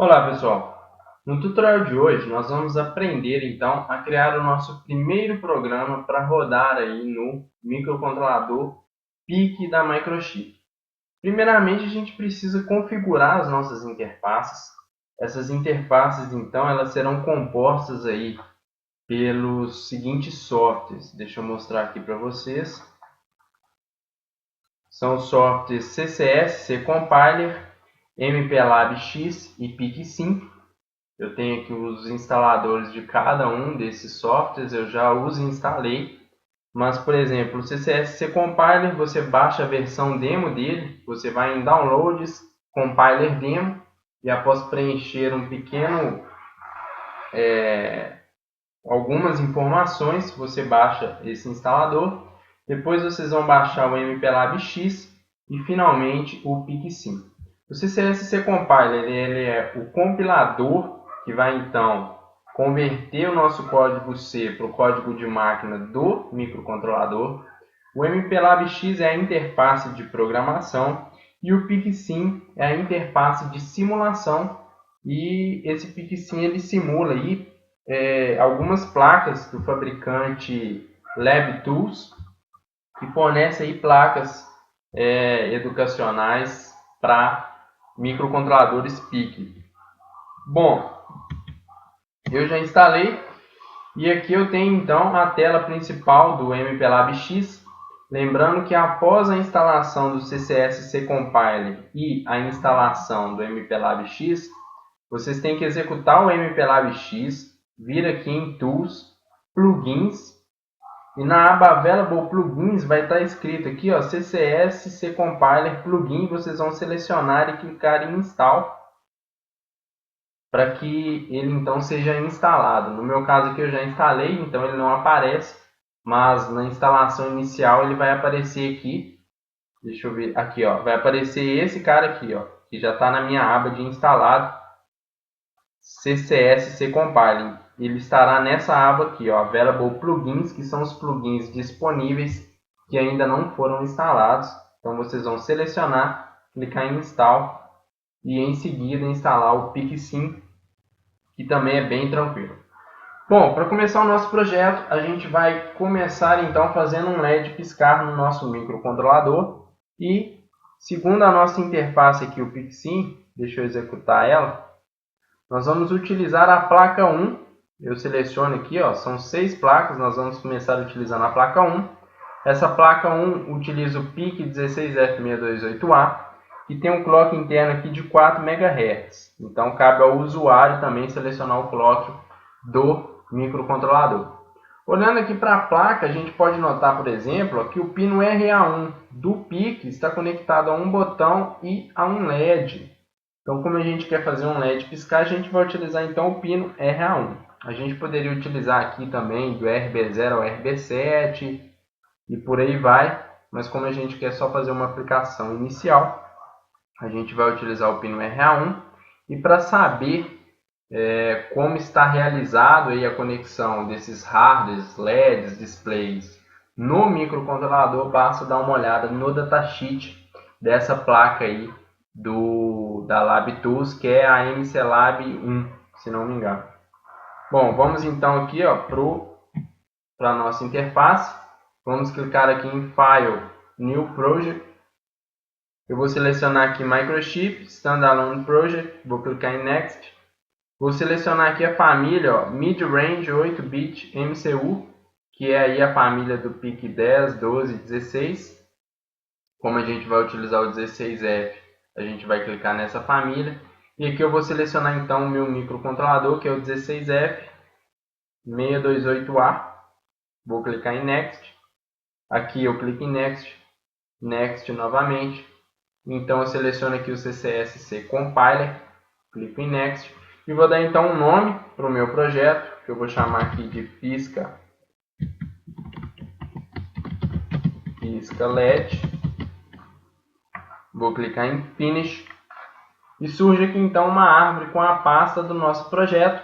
Olá pessoal, no tutorial de hoje nós vamos aprender então a criar o nosso primeiro programa para rodar aí no microcontrolador PIC da Microchip. Primeiramente a gente precisa configurar as nossas interfaces. Essas interfaces então elas serão compostas aí pelos seguintes softwares. Deixa eu mostrar aqui para vocês. São os softwares CCS, C-Compiler, MPLAB X e PIC5. Eu tenho aqui os instaladores de cada um desses softwares, eu já os instalei. Mas, por exemplo, o CCS Compiler, você baixa a versão demo dele, você vai em Downloads, Compiler Demo, e após preencher algumas informações, você baixa esse instalador. Depois vocês vão baixar o MPLAB X e finalmente o PIC5. O CCS Compiler ele é o compilador que vai então converter o nosso código C para o código de máquina do microcontrolador. O MPLAB X é a interface de programação e o PIC5 é a interface de simulação. E esse PIC5 ele simula aí algumas placas do fabricante LabTools, que fornece aí placas educacionais para microcontroladores PIC. Bom, eu já instalei e aqui eu tenho então a tela principal do MPLAB X. Lembrando que após a instalação do CCS Compiler e a instalação do MPLAB X, vocês têm que executar o MPLAB X, vir aqui em Tools, Plugins, e na aba Available Plugins vai estar escrito aqui, ó, CCS Compiler Plugin. Vocês vão selecionar e clicar em Install para que ele então seja instalado. No meu caso aqui eu já instalei, então ele não aparece, mas na instalação inicial ele vai aparecer aqui. Deixa eu ver aqui, ó, vai aparecer esse cara aqui, ó, que já está na minha aba de instalado, CCS Compiling. Ele estará nessa aba aqui, ó, Available Plugins, que são os plugins disponíveis que ainda não foram instalados. Então vocês vão selecionar, clicar em Install e em seguida instalar o PIC5, que também é bem tranquilo. Bom, para começar o nosso projeto, a gente vai começar então fazendo um LED piscar no nosso microcontrolador. E segundo a nossa interface aqui, o PIC5, deixa eu executar ela, nós vamos utilizar a placa 1. Eu seleciono aqui, ó, são 6 placas, nós vamos começar utilizando a placa 1. Essa placa 1 utiliza o PIC 16F628A, que tem um clock interno aqui de 4 MHz. Então cabe ao usuário também selecionar o clock do microcontrolador. Olhando aqui para a placa, a gente pode notar, por exemplo, que o pino RA1 do PIC está conectado a um botão e a um LED. Então, como a gente quer fazer um LED piscar, a gente vai utilizar então o pino RA1. A gente poderia utilizar aqui também do RB0 ao RB7 e por aí vai, mas como a gente quer só fazer uma aplicação inicial, a gente vai utilizar o pino RA1. E para saber como está realizado aí a conexão desses hardwares, LEDs, displays no microcontrolador, basta dar uma olhada no datasheet dessa placa aí da LabTools, que é a MCLab 1, se não me engano. Bom, vamos então aqui para a nossa interface. Vamos clicar aqui em File, New Project. Eu vou selecionar aqui Microchip, Standalone Project, vou clicar em Next. Vou selecionar aqui a família Mid-Range 8-Bit MCU, que é aí a família do PIC 10, 12 e 16. Como a gente vai utilizar o 16F, a gente vai clicar nessa família. E aqui eu vou selecionar então o meu microcontrolador, que é o 16F628A. Vou clicar em Next. Aqui eu clico em Next. Next novamente. Então eu seleciono aqui o CCS Compiler. Clico em Next. E vou dar então um nome para o meu projeto, que eu vou chamar aqui de Pisca LED. Vou clicar em Finish. E surge aqui então uma árvore com a pasta do nosso projeto.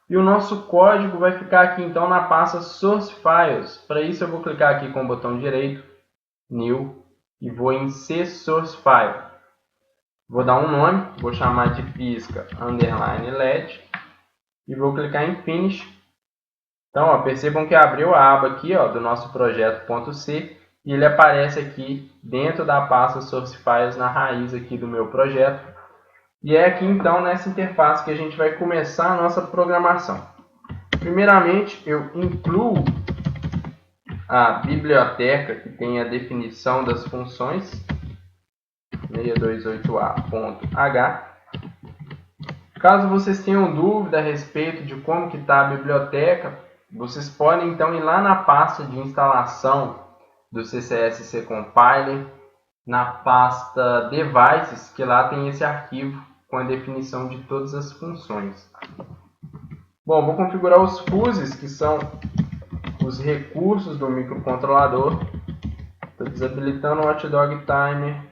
E o nosso código vai ficar aqui então na pasta Source Files. Para isso eu vou clicar aqui com o botão direito, New, e vou em C Source File. Vou dar um nome, vou chamar de pisca underline LED e vou clicar em Finish. Então, ó, percebam que abriu a aba aqui, ó, do nosso projeto.c e ele aparece aqui dentro da pasta Source Files na raiz aqui do meu projeto. E é aqui então nessa interface que a gente vai começar a nossa programação. Primeiramente, eu incluo a biblioteca que tem a definição das funções 628a.h. Caso vocês tenham dúvida a respeito de como que está a biblioteca, vocês podem então ir lá na pasta de instalação do CCS/C Compiler, na pasta Devices, que lá tem esse arquivo com a definição de todas as funções. Bom, vou configurar os fuses, que são os recursos do microcontrolador. Estou desabilitando o Watchdog Timer.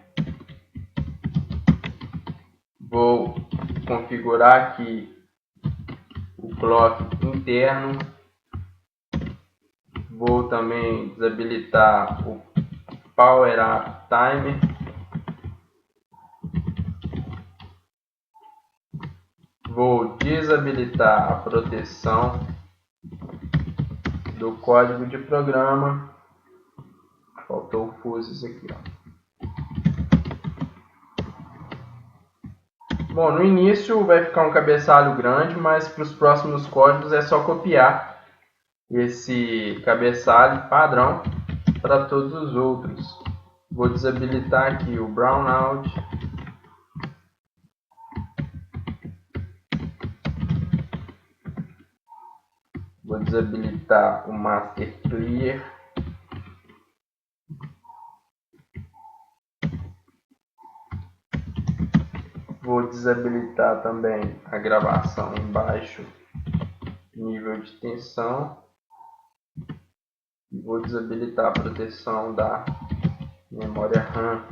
Vou configurar aqui o clock interno. Vou também desabilitar o Power Up Timer. Vou desabilitar a proteção do código de programa. Faltou o fuses aqui, ó. Bom, no início vai ficar um cabeçalho grande, mas para os próximos códigos é só copiar esse cabeçalho padrão para todos os outros. Vou desabilitar aqui o brownout. Vou desabilitar o master clear. Vou desabilitar também a gravação em baixo nível de tensão. E vou desabilitar a proteção da memória RAM.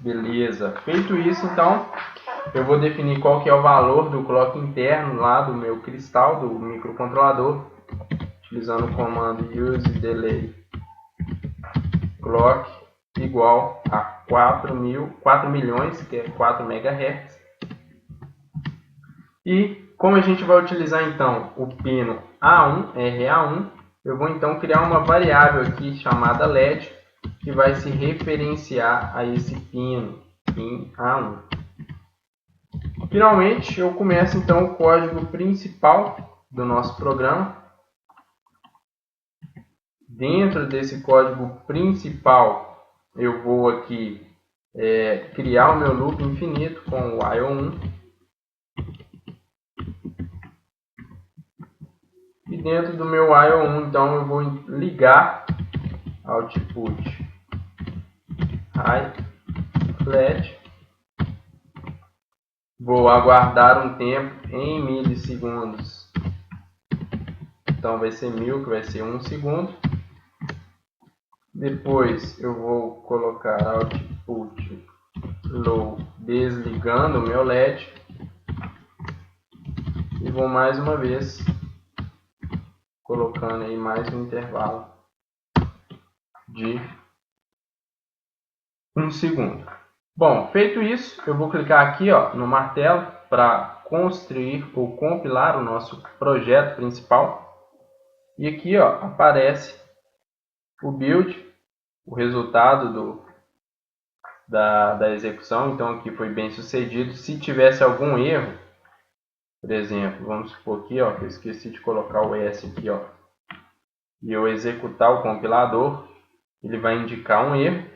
Beleza. Feito isso, então, eu vou definir qual que é o valor do clock interno lá do meu cristal, do microcontrolador, utilizando o comando useDelay clock igual a 4 milhões, que é 4 MHz. E como a gente vai utilizar então o pino A1, RA1, eu vou então criar uma variável aqui chamada LED, que vai se referenciar a esse pino em A1. Finalmente, eu começo então o código principal do nosso programa. Dentro desse código principal, eu vou aqui criar o meu loop infinito com o while 1. E dentro do meu while 1, então, eu vou ligar output high flat. Vou aguardar um tempo em milissegundos. Então vai ser 1000, que vai ser 1 segundo. Depois eu vou colocar output low desligando o meu LED. E vou mais uma vez colocando aí mais um intervalo de 1 segundo. Bom, feito isso, eu vou clicar aqui, ó, no martelo para construir ou compilar o nosso projeto principal. E aqui, ó, aparece o build, o resultado da execução. Então aqui foi bem sucedido. Se tivesse algum erro, por exemplo, vamos supor aqui, ó, que eu esqueci de colocar o S aqui, ó, e eu executar o compilador, ele vai indicar um erro.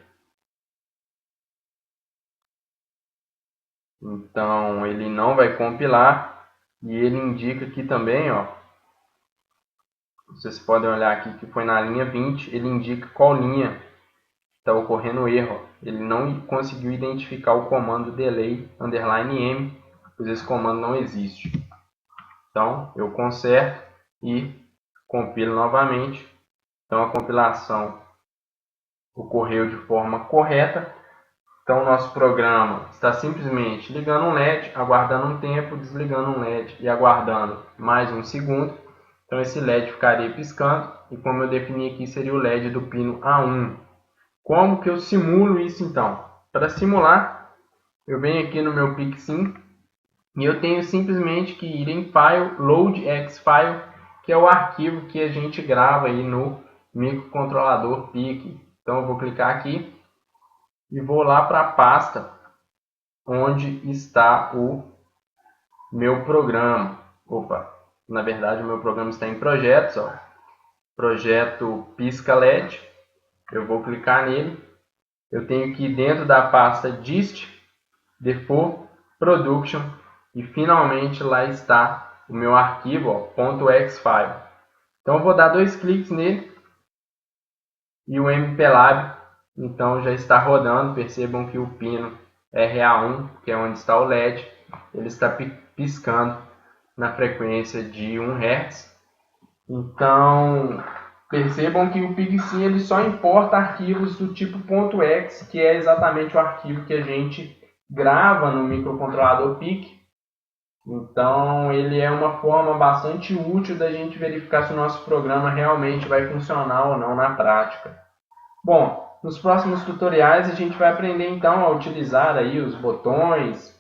Então ele não vai compilar e ele indica aqui também, ó, vocês podem olhar aqui que foi na linha 20, ele indica qual linha está ocorrendo o erro. Ele não conseguiu identificar o comando delay _m, pois esse comando não existe. Então eu conserto e compilo novamente. Então a compilação ocorreu de forma correta. Então o nosso programa está simplesmente ligando um LED, aguardando um tempo, desligando um LED e aguardando mais 1 segundo. Então esse LED ficaria piscando e como eu defini aqui seria o LED do pino A1. Como que eu simulo isso então? Para simular, eu venho aqui no meu PicSim e eu tenho simplesmente que ir em File, Load X-File, que é o arquivo que a gente grava aí no microcontrolador PIC. Então eu vou clicar aqui e vou lá para a pasta onde está o meu programa. Opa, na verdade o meu programa está em projetos, ó. Projeto Pisca LED. Eu vou clicar nele. Eu tenho que ir dentro da pasta dist, default, production e finalmente lá está o meu arquivo, ó, .xfile. Então eu vou dar 2 cliques nele e o MPLAB então já está rodando. Percebam que o pino RA1, que é onde está o LED, ele está piscando na frequência de 1 Hz. Então percebam que o PicSim ele só importa arquivos do tipo .x, que é exatamente o arquivo que a gente grava no microcontrolador PIC. Então ele é uma forma bastante útil da gente verificar se o nosso programa realmente vai funcionar ou não na prática. Bom, nos próximos tutoriais a gente vai aprender então a utilizar aí os botões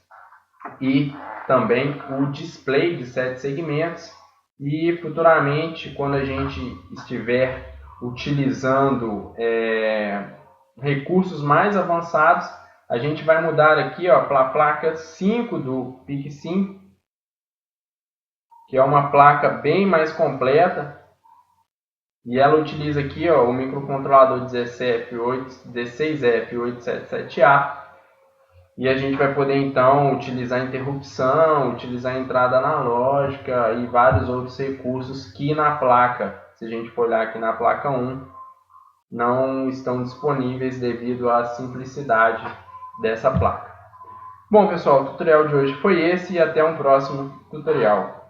e também o display de 7 segmentos. E futuramente, quando a gente estiver utilizando recursos mais avançados, a gente vai mudar aqui para a placa 5 do PicSim, que é uma placa bem mais completa. E ela utiliza aqui o microcontrolador 16F877A. E a gente vai poder então utilizar interrupção, utilizar entrada analógica e vários outros recursos que na placa, se a gente for olhar aqui na placa 1, não estão disponíveis devido à simplicidade dessa placa. Bom pessoal, o tutorial de hoje foi esse e até um próximo tutorial.